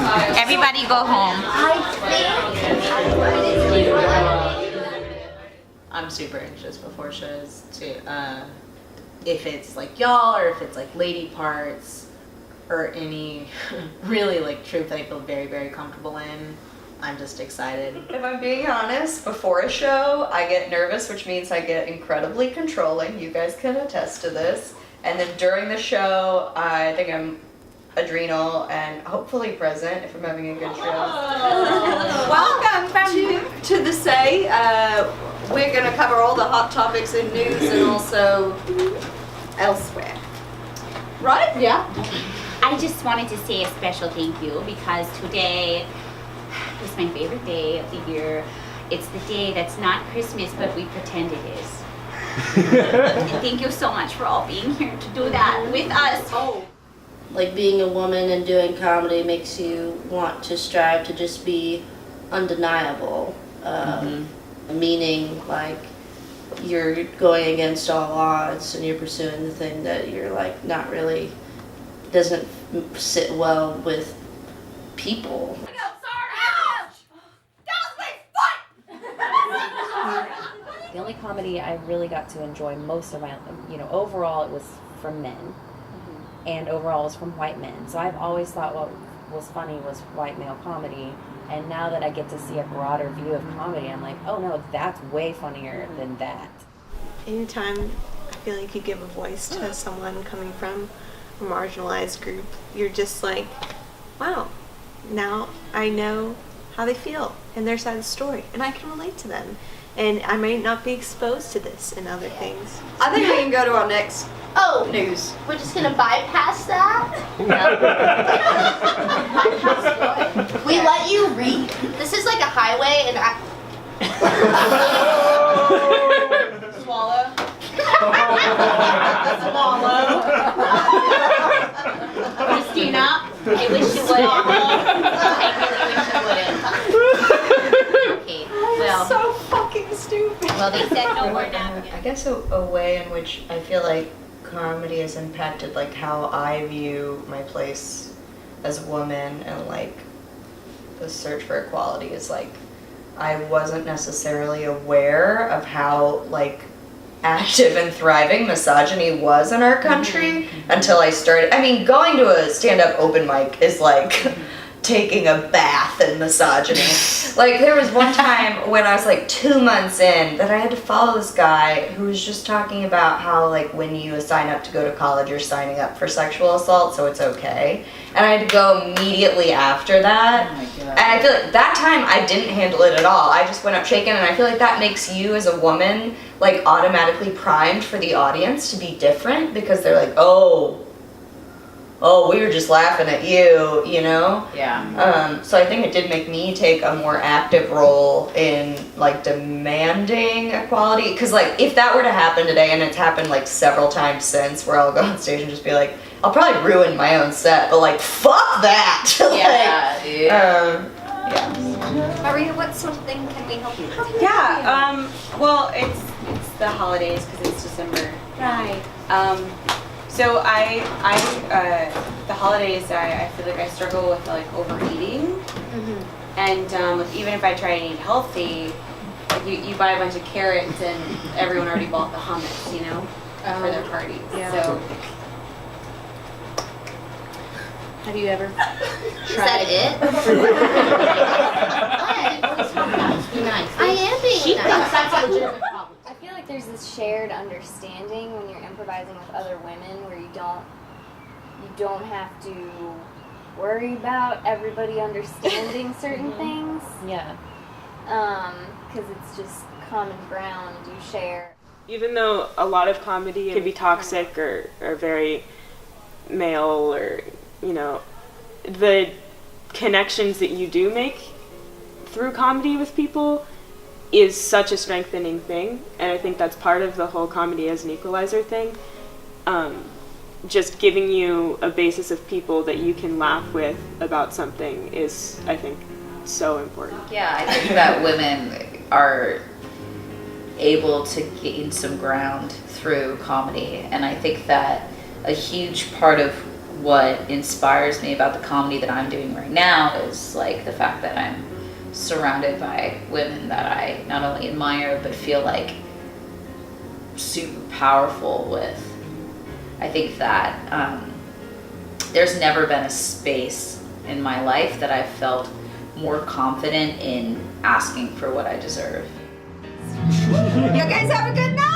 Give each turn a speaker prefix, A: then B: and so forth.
A: Everybody go home.
B: I'm super anxious before shows to, if it's like y'all or if it's like lady parts or any really like troupe that I feel very, very comfortable in. I'm just excited.
C: If I'm being honest, before a show, I get nervous, which means I get incredibly controlling. You guys can attest to this. And then during the show, I think I'm adrenal and hopefully present if I'm having a good show.
D: Welcome to the Say. We're going to cover all the hot topics in news and also elsewhere. Right?
A: Yeah. I just wanted to say a special thank you because today is my favorite day of the year. It's the day that's not Christmas, but we pretend it is. And thank you so much for all being here to do that with us.
D: Oh.
E: Like being a woman and doing comedy makes you want to strive to just be undeniable. Meaning like you're going against all odds and you're pursuing the thing that you're like not really, doesn't sit well with people.
F: The only comedy I really got to enjoy most of my, overall it was from men, and overall it was from white men. So I've always thought what was funny was white male comedy, and now that I get to see a broader view of comedy, I'm like, oh no, that's way funnier than that.
G: Anytime I feel like you give a voice to someone coming from a marginalized group, you're just like, wow, now I know how they feel and their side of the story, and I can relate to them. And I might not be exposed to this and other things.
D: I think we can go to our next news.
E: We're just gonna bypass that? Bypass what? We let you read. This is like a highway and
A: Swallow. Christina, I wish you would. I really wish you wouldn't. Okay, well.
G: So fucking stupid.
A: Well, they said no more napkins.
C: I guess a way in which I feel like comedy has impacted like how I view my place as a woman and like the search for equality is like I wasn't necessarily aware of how like active and thriving misogyny was in our country until I started. I mean, going to a stand-up open mic is like taking a bath in misogyny. Like there was one time when I was like 2 months in that I had to follow this guy who was just talking about how like when you sign up to go to college you're signing up for sexual assault, so it's okay. And I had to go immediately after that.
B: Oh my God.
C: And I feel like that time I didn't handle it at all. I just went up shaking, and I feel like that makes you as a woman like automatically primed for the audience to be different because they're like, oh, we were just laughing at you, you know?
B: Yeah.
C: So I think it did make me take a more active role in like demanding equality. Cause like if that were to happen today, and it's happened like several times since, where I'll go on stage and just be like, I'll probably ruin my own set, but like fuck that.
B: Yeah, dude.
C: Yeah.
D: Maria, what sort of thing can we help you with?
H: Yeah, well, it's the holidays because it's December.
D: Right.
H: So the holidays, I feel like I struggle with like overeating, and like, even if I try and eat healthy, like you buy a bunch of carrots and everyone already bought the hummus, you know, for their parties.
G: Yeah.
H: So
G: Have you ever
E: Is that it? Be nice. I am being
A: She
E: nice.
A: thinks that's a legitimate problem.
I: I feel like there's this shared understanding when you're improvising with other women where you don't have to worry about everybody understanding certain things.
F: Yeah.
I: Because it's just common ground you share.
J: Even though a lot of comedy can be toxic or very male, or the connections that you do make through comedy with people is such a strengthening thing, and I think that's part of the whole comedy as an equalizer thing. Just giving you a basis of people that you can laugh with about something is, I think, so important.
B: Yeah, I think that women are able to gain some ground through comedy, and I think that a huge part of
K: what inspires me about the comedy that I'm doing right now is like the fact that I'm surrounded by women that I not only admire but feel like super powerful with. I think that there's never been a space in my life that I've felt more confident in asking for what I deserve.
D: You guys have a good night.